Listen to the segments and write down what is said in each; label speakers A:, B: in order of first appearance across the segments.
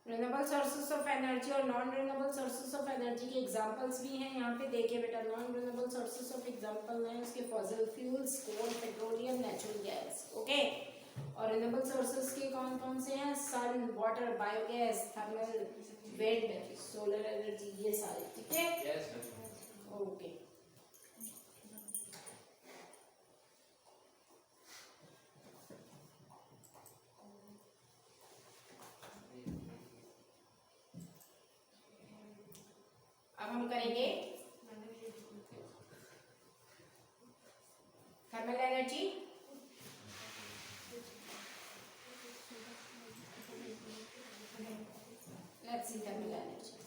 A: Renewable sources of energy और non renewable sources of energy के examples भी हैं यहाँ पे देखिए बेटा। Non renewable sources of example हैं उसके fossil fuels, coal, petroleum, natural gas. Okay, और रिन्यूएबल सोर्सेस के कौन कौन से हैं? Sun, water, biogas, thermal, wind, solar energy, ये सारे। ठीक है, ओके। अब हम करेंगे thermal energy. Let's see thermal energy.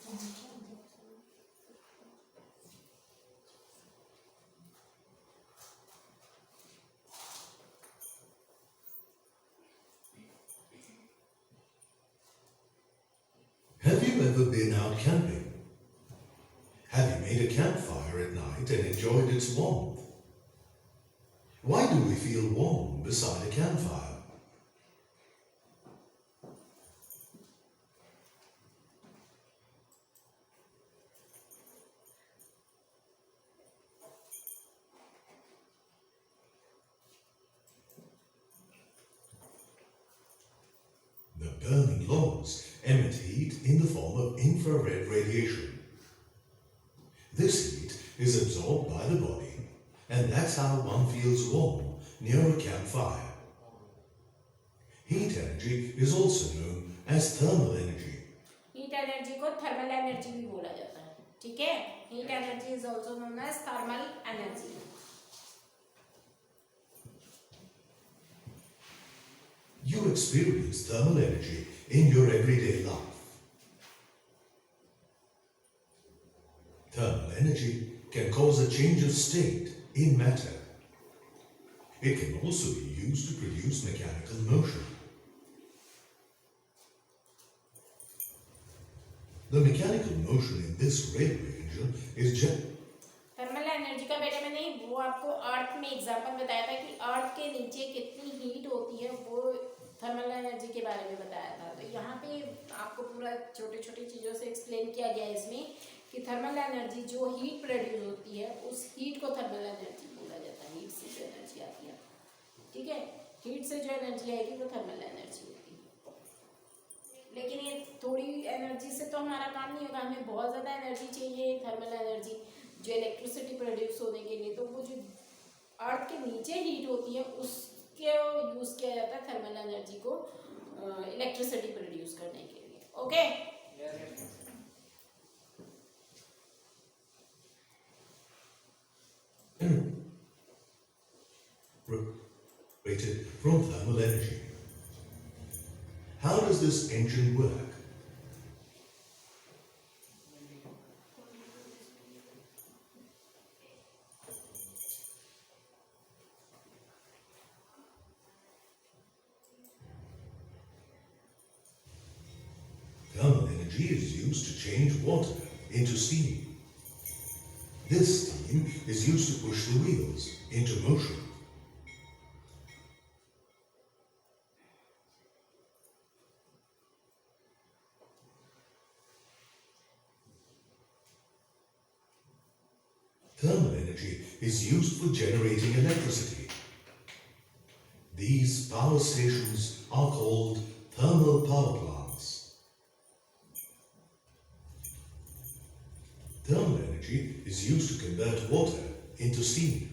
B: Have you ever been out camping? Have you made a campfire at night and enjoyed its warmth? Why do we feel warm beside a campfire? The burning logs emit heat in the form of infrared radiation. This heat is absorbed by the body, and that's how one feels warm near a campfire. Heat energy is also known as thermal energy.
A: Heat energy को thermal energy भी बोला जाता है। ठीक है, heat energy is also known as thermal energy.
B: You experience thermal energy in your everyday life. Thermal energy can cause a change of state in matter. It can also be used to produce mechanical motion. The mechanical motion in this railway engine is
A: thermal energy का बेटे मैंने वो आपको अर्थ में example बताया था कि अर्थ के नीचे कितनी हीट होती है, वो थर्मल एनर्जी के बारे में बताया था। तो यहाँ पे आपको पूरा छोटे छोटे चीज़ों से एक्सप्लेन किया गया है इसमें कि थर्मल एनर्जी जो हीट प्रोड्यूस होती है उस हीट को थर्मल एनर्जी बोला जाता है। हीट से जो एनर्जी आती है, ठीक है, हीट से जो एनर्जी आएगी वो थर्मल एनर्जी होती है। लेकिन ये थोड़ी एनर्जी से तो हमारा काम नहीं होगा, हमें बहुत ज़्यादा एनर्जी चाहिए थर्मल एनर्जी जो इलेक्ट्रिसिटी प्रोड्यूस होने के लिए। तो वो जो अर्थ के नीचे हीट होती है उसके यूज़ किया जाता है थर्मल एनर्जी को इलेक्ट्रिसिटी प्रोड्यूस करने के लिए। Okay,
B: generated from thermal energy. How does this engine work? Thermal energy is used to change water into steam. This steam is used to push the wheels into motion. Thermal energy is used for generating electricity. These power stations are called thermal power plants. Thermal energy is used to convert water into steam.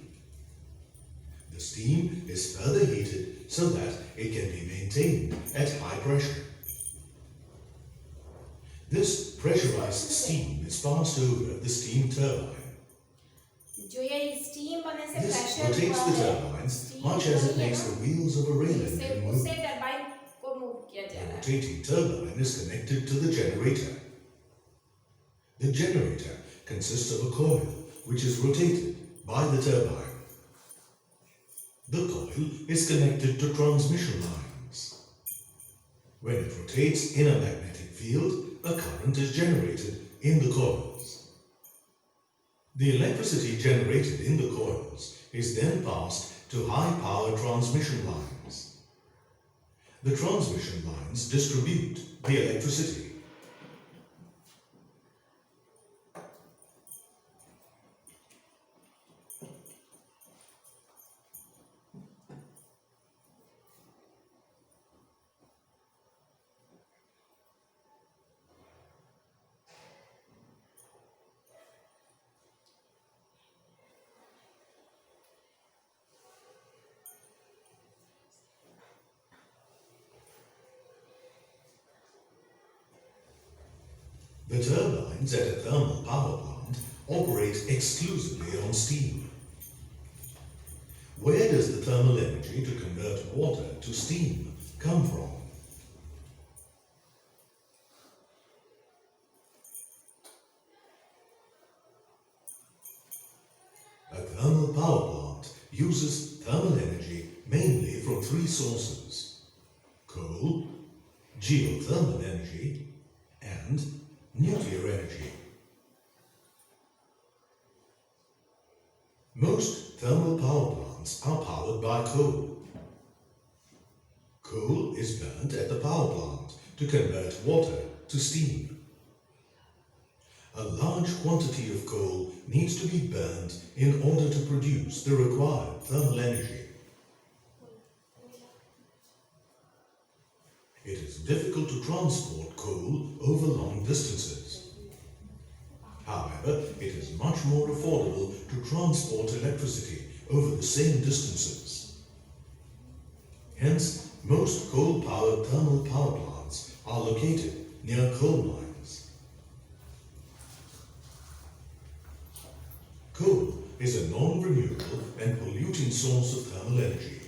B: The steam is further heated so that it can be maintained at high pressure. This pressurized steam is passed over the steam turbine.
A: जो ये steam बनने से
B: This
A: pressure
B: rotates the turbines much as it makes the wheels of a rail engine move.
A: उससे turbine को move किया जा
B: The
A: रहा है।
B: rotating turbine is connected to the generator. The generator consists of a coil which is rotated by the turbine. The coil is connected to transmission lines. When it rotates in a magnetic field, a current is generated in the coils. The electricity generated in the coils is then passed to high-power transmission lines. The transmission lines distribute the electricity The turbines at a thermal power plant operate exclusively on steam. Where does the thermal energy to convert water to steam come from? A thermal power plant uses thermal energy mainly from three sources: coal, geothermal energy, and nuclear energy. Most thermal power plants are powered by coal. Coal is burnt at the power plant to convert water to steam. A large quantity of coal needs to be burned in order to produce the required thermal energy. It is difficult to transport coal over long distances. However, it is much more affordable to transport electricity over the same distances. Hence, most coal-powered thermal power plants are located near coal mines. Coal is a non-renewable and polluting source of thermal energy.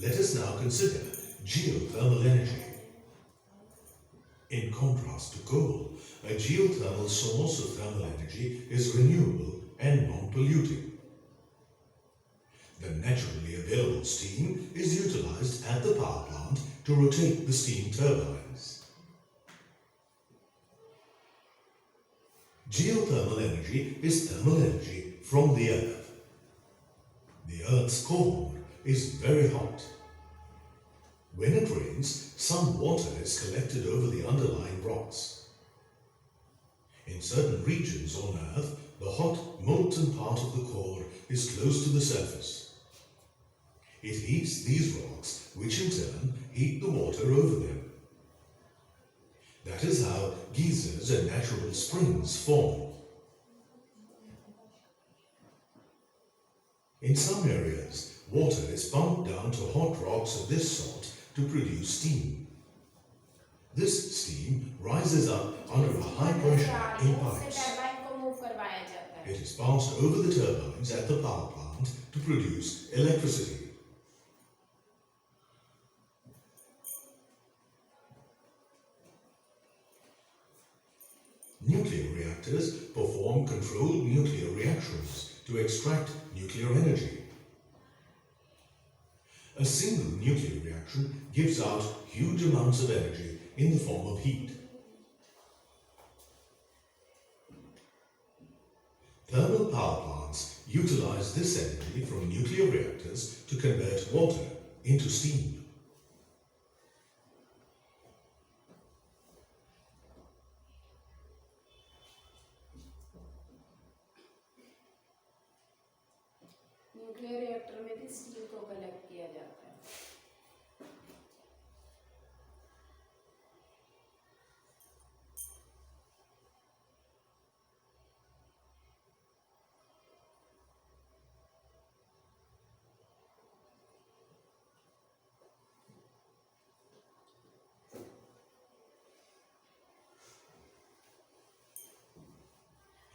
B: Let us now consider geothermal energy. In contrast to coal, a geothermal source of thermal energy is renewable and non-polluting. The naturally available steam is utilized at the power plant to rotate the steam turbines. Geothermal energy is thermal energy from the earth. The earth's core is very hot. When it rains, some water is collected over the underlying rocks. In certain regions on Earth, the hot, molten part of the core is close to the surface. It heats these rocks, which in turn heat the water over them. That is how geysers and natural springs form. In some areas, water is pumped down to hot rocks of this sort to produce steam. This steam rises up under a high pressure in pipes. It is passed over the turbines at the power plant to produce electricity. Nuclear reactors perform controlled nuclear reactions to extract nuclear energy. A single nuclear reaction gives out huge amounts of energy in the form of heat. Thermal power plants utilize this energy from nuclear reactors to convert water into steam.
A: Nuclear reactor में भी steel को collect किया जाता है.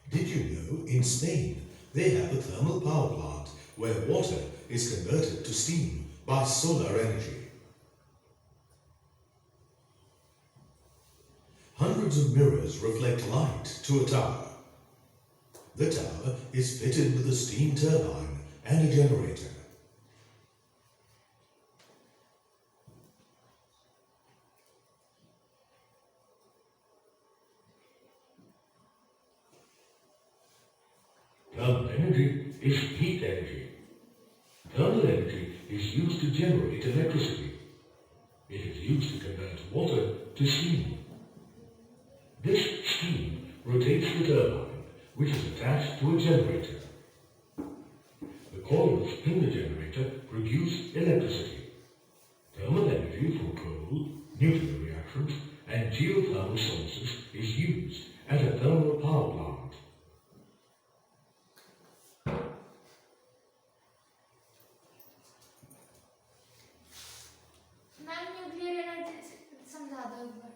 B: Did you know in Spain they have a thermal power plant where water is converted to steam by solar energy? Hundreds of mirrors reflect light to a tower. The tower is fitted with a steam turbine and a generator. Thermal energy is heat energy. Thermal energy is used to generate electricity. It is used to convert water to steam. This steam rotates the turbine, which is attached to a generator. The coils in the generator produce electricity. Thermal energy from coal, nuclear reactions, and geothermal sources is used at a thermal power plant.
C: Ma'am nuclear energy समझा दो एक बार.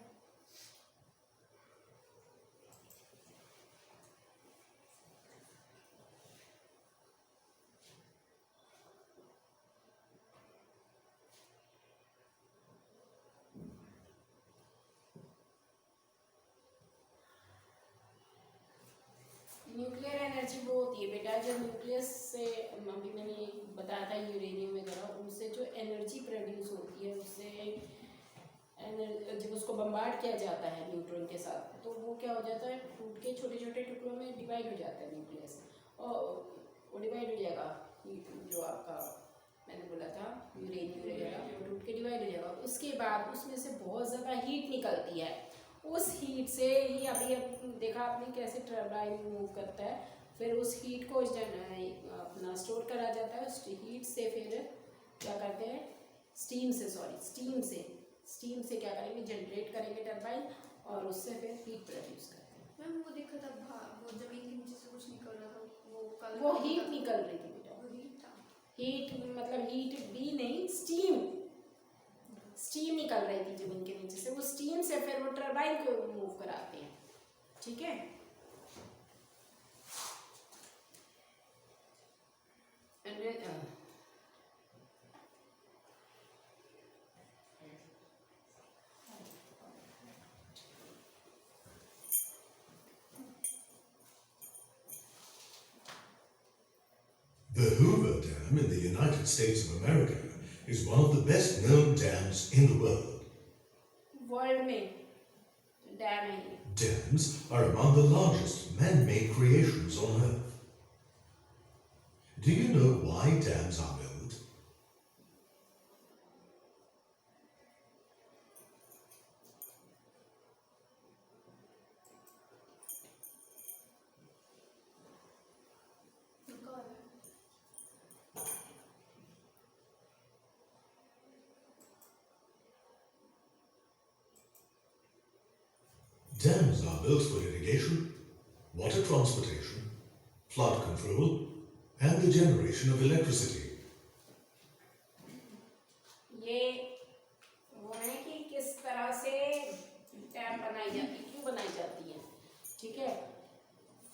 A: जब उसको bombard किया जाता है neutron के साथ, तो वो क्या हो जाता है, टूट के छोटे छोटे टुकड़ों में डिवाइड हो जाता है न्यूक्लियस, और वो डिवाइड हो जाएगा, जो आपका मैंने बोला था यूरेनियम वगैरह, वो टूट के डिवाइड हो जाएगा। उसके बाद उसमें से बहुत ज़्यादा हीट निकलती है, उस हीट से ही अभी देखा आपने कैसे टर्बाइन मूव करता है, फिर उस हीट को अपना स्टोर करा जाता है, उस हीट से फिर क्या करते हैं, स्टीम से क्या करेंगे, जनरेट करेंगे टर्बाइन, और उससे फिर हीट प्रोड्यूस करते हैं।
C: मैम वो देखा था वो जमीन के नीचे से कुछ निकल रहा था,
A: वो हीट निकल रही थी बेटा,
C: वो हीट था।
A: हीट मतलब हीट भी नहीं, स्टीम निकल रही थी जमीन के नीचे से, वो स्टीम से फिर वो टर्बाइन को मूव कराते हैं, ठीक है।
B: The Hoover Dam in the United States of America is one of the best known dams in the world.
A: World में डैम है ये।
B: Dams are among the largest man-made creations on Earth. Do you know why dams are built? Dams are built for irrigation, water transportation, flood control, and the generation of electricity.
A: ये वो है कि किस तरह से dam बनाई जाती है, क्यों बनाई जाती है, ठीक है।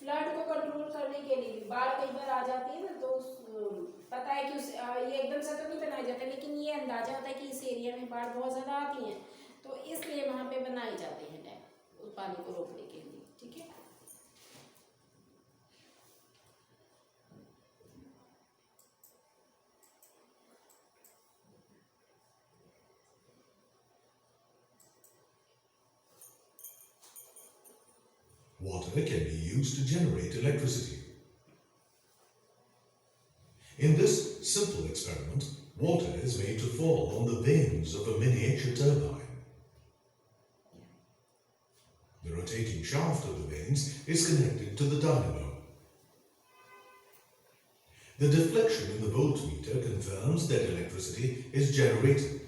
A: फ्लड को कंट्रोल करने के लिए, बाढ़ कई बार आ जाती है ना, तो पता है कि ये एकदम से तो नहीं बनाया जाता, लेकिन ये अंदाजा होता है कि इस एरिया में बाढ़ बहुत ज़्यादा आती है, तो इसलिए वहाँ पे बनाए जाते हैं डैम, उस पानी को रोकने के लिए, ठीक है।
B: Water can be used to generate electricity. In this simple experiment, water is made to fall on the vanes of a miniature turbine. The rotating shaft of the vanes is connected to the dynamo. The deflection in the voltmeter confirms that electricity is generated.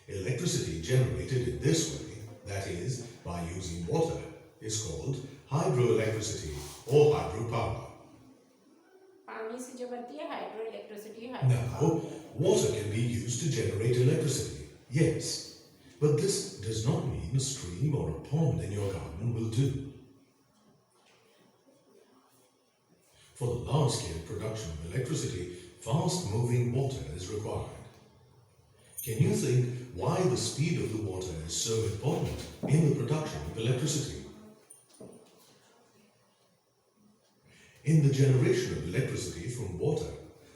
B: Electricity generated in this way, that is, by using water, is called hydroelectricity or hydropower.
A: पानी से जो बनती है hydro electricity.
B: Now, water can be used to generate electricity, yes, but this does not mean a stream or a pond in your garden will do. For the large-scale production of electricity, fast-moving water is required. Can you think why the speed of the water is so important in the production of electricity? In the generation of electricity from water,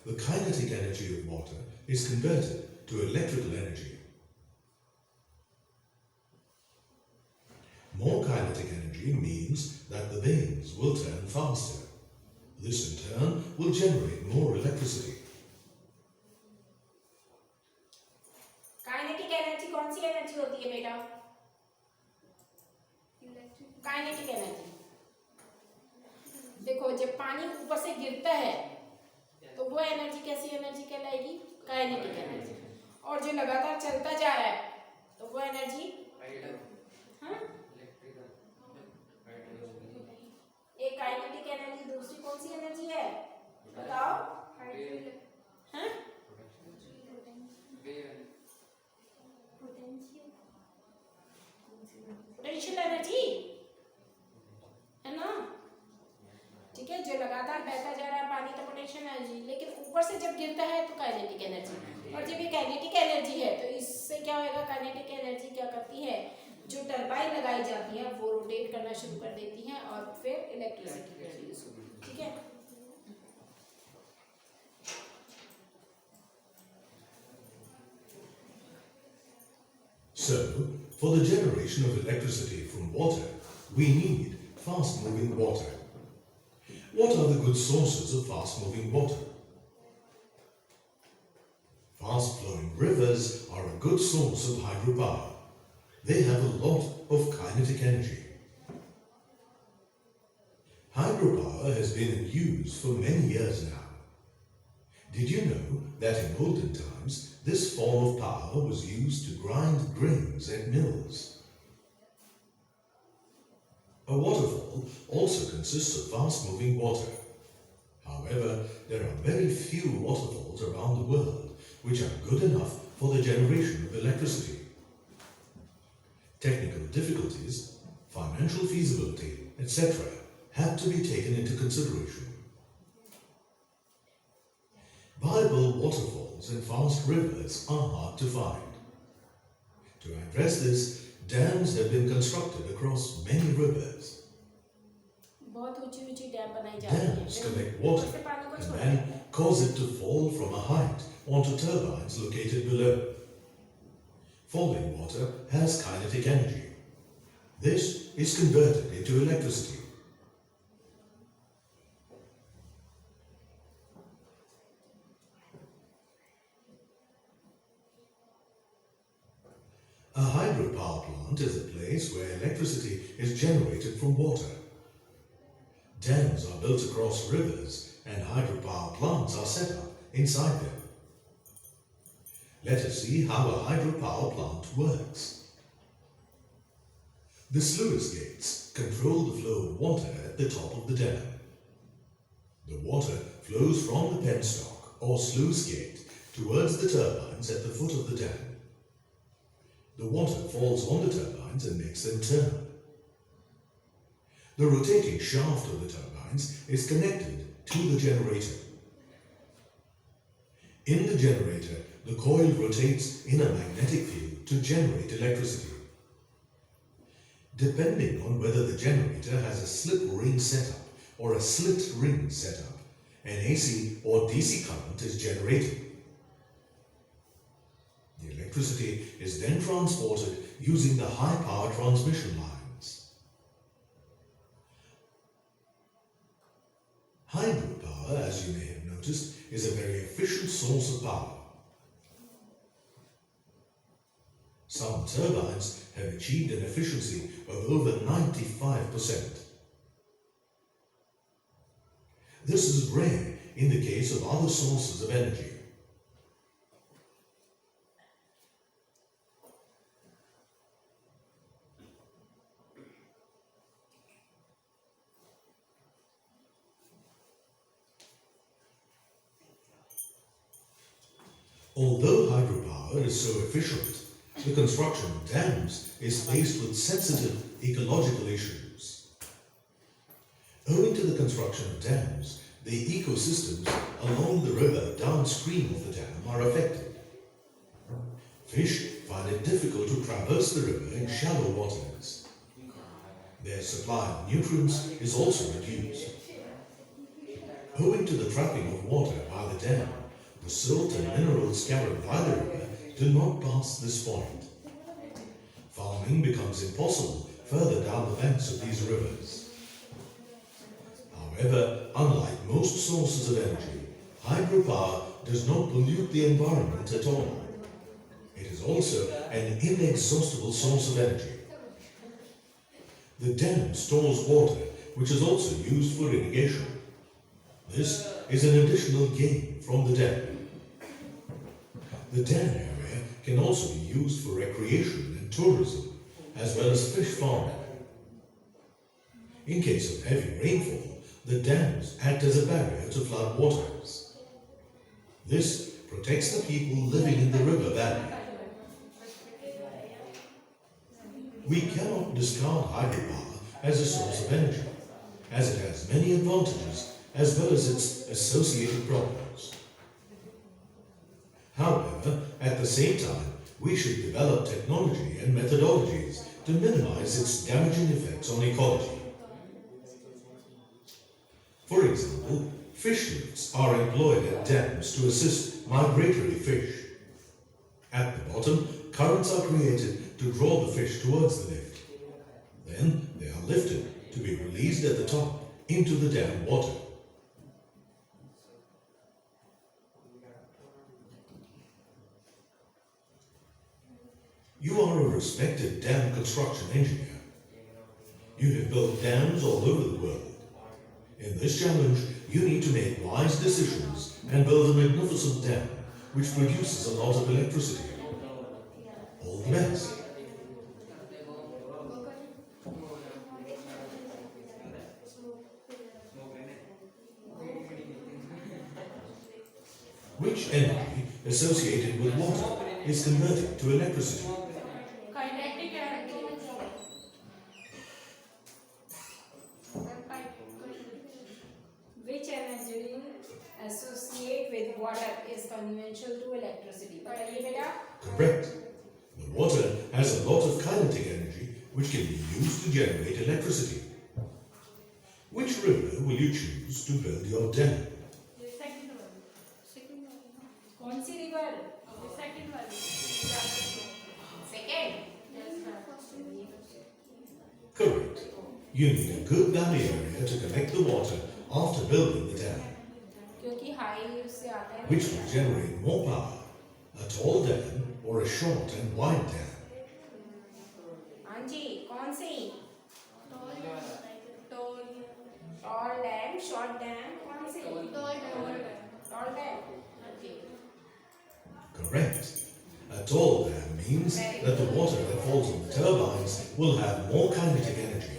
B: the kinetic energy of water is converted to electrical energy. More kinetic energy means that the vanes will turn faster. This in turn will generate more electricity.
A: Kinetic energy कौन सी energy होती है बेटा? Kinetic energy. देखो जब पानी ऊपर से गिरता है तो वो एनर्जी कैसी एनर्जी कहलाएगी? Kinetic energy. और जो लगातार चलता जा रहा है तो वो एनर्जी एक काइनेटिक एनर्जी, दूसरी कौन सी एनर्जी है बताओ? हाँ? पोटेंशियल एनर्जी है ना, ठीक है। जो लगातार बहता जा रहा है पानी तो पोटेंशियल एनर्जी, लेकिन ऊपर से जब गिरता है तो काइनेटिक एनर्जी। और जब ये काइनेटिक एनर्जी है तो इससे क्या होगा? काइनेटिक एनर्जी क्या करती है? जो टरबाइन लगाई जाती है वो रोटेट करना शुरू कर देती है और फिर इलेक्ट्रिसिटी प्रोड्यूस होगी, ठीक है।
B: So, for the generation of electricity from water, we need fast-moving water. What are the good sources of fast-moving water? Fast-flowing rivers are a good source of hydropower. They have a lot of kinetic energy. Hydropower has been in use for many years now. Did you know that in olden times this form of power was used to grind grains at mills? A waterfall also consists of fast-moving water. However, there are very few waterfalls around the world which are good enough for the generation of electricity. Technical difficulties, financial feasibility, etc. have to be taken into consideration. Viable waterfalls and fast rivers are hard to find. To address this, dams have been constructed across many rivers.
A: बहुत ऊंची dam बनाई जा रही
B: Dams
A: है
B: collect water
A: उससे पानी को
B: and
A: छोड़ा
B: then
A: जाता है।
B: cause it to fall from a height onto turbines located below. Falling water has kinetic energy. This is converted into electricity. A hydropower plant is a place where electricity is generated from water. Dams are built across rivers and hydropower plants are set up inside them. Let us see how a hydropower plant works. The sluice gates control the flow of water at the top of the dam. The water flows from the penstock or sluice gate towards the turbines at the foot of the dam. The water falls on the turbines and makes them turn. The rotating shaft of the turbines is connected to the generator. In the generator, the coil rotates in a magnetic field to generate electricity. Depending on whether the generator has a slip ring setup or a slit ring setup, an AC or DC current is generated. The electricity is then transported using the high power transmission lines. Hydropower, as you may have noticed, is a very efficient source of power. Some turbines have achieved an efficiency of over 95%. This is rare in the case of other sources of energy. Although hydropower is so efficient, the construction of dams is faced with sensitive ecological issues. Owing to the construction of dams, the ecosystems along the river downstream of the dam are affected. Fish find it difficult to traverse the river in shallow waters. Their supply of nutrients is also reduced. Owing to the trapping of water by the dam, the silt and minerals carried by the river do not pass this point. Farming becomes impossible further down the banks of these rivers. However, unlike most sources of energy, hydropower does not pollute the environment at all. It is also an inexhaustible source of energy. The dam stores water, which is also used for irrigation. This is an additional gain from the dam. The dam area can also be used for recreation and tourism, as well as fish farming. In case of heavy rainfall, the dams act as a barrier to flood waters. This protects the people living in the river valley. We cannot discard hydropower as a source of energy, as it has many advantages as well as its associated problems. However, at the same time, we should develop technology and methodologies to minimize its damaging effects on ecology. For example, fish lifts are employed at dams to assist migratory fish. At the bottom, currents are created to draw the fish towards the lift. Then they are lifted to be released at the top into the dam water. You are a respected dam construction engineer. You have built dams all over the world. In this challenge, you need to make wise decisions and build a magnificent dam which produces a lot of electricity. All the best. Which energy associated with water is converted to electricity?
A: Kinetic energy. Which energy associate with water is conventional to electricity? बताइए बेटा.
B: Correct. The water has a lot of kinetic energy which can be used to generate electricity. Which river will you choose to build your dam?
A: कौन सी river? Second.
B: Correct. You need a good valley area to collect the water after building the dam,
A: क्योंकि high उससे आता है.
B: which will generate more power, a tall dam or a short and wide dam.
A: हाँ जी, कौन सी? Tall dam, short dam, कौन सी? Tall dam.
B: Correct. A tall dam means that the water that falls on the turbines will have more kinetic energy.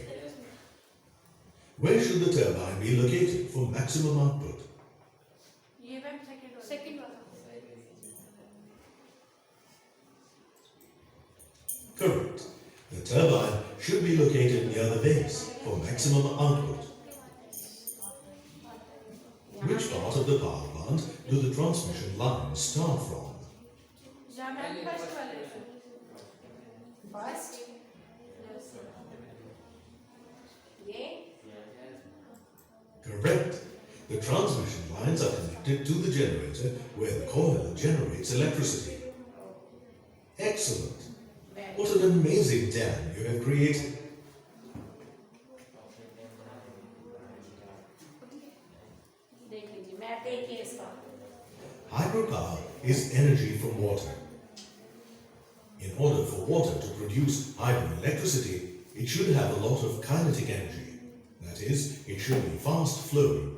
B: Where should the turbine be located for maximum output? Correct. The turbine should be located near the base for maximum output. Which part of the power plant do the transmission lines start from?
A: First ये.
B: Correct. The transmission lines are connected to the generator where the coil generates electricity. Excellent. What an amazing dam you have created.
A: देख लीजिए, map देखिए इसका.
B: Hydropower is energy from water. In order for water to produce hydroelectricity, it should have a lot of kinetic energy. That is, it should be fast flowing.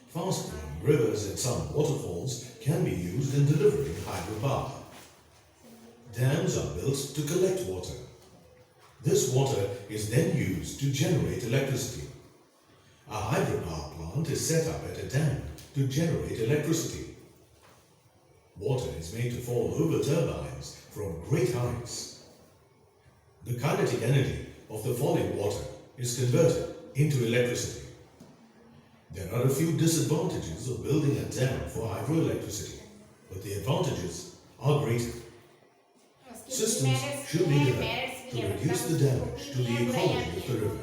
B: Fast flowing rivers and some waterfalls can be used in delivering hydropower. Dams are built to collect water. This water is then used to generate electricity. A hydropower plant is set up at a dam to generate electricity. Water is made to fall over turbines from great heights. The kinetic energy of the falling water is converted into electricity. There are a few disadvantages of building a dam for hydroelectricity, but the advantages are greater. Systems should be developed to reduce the damage to the ecology of the river.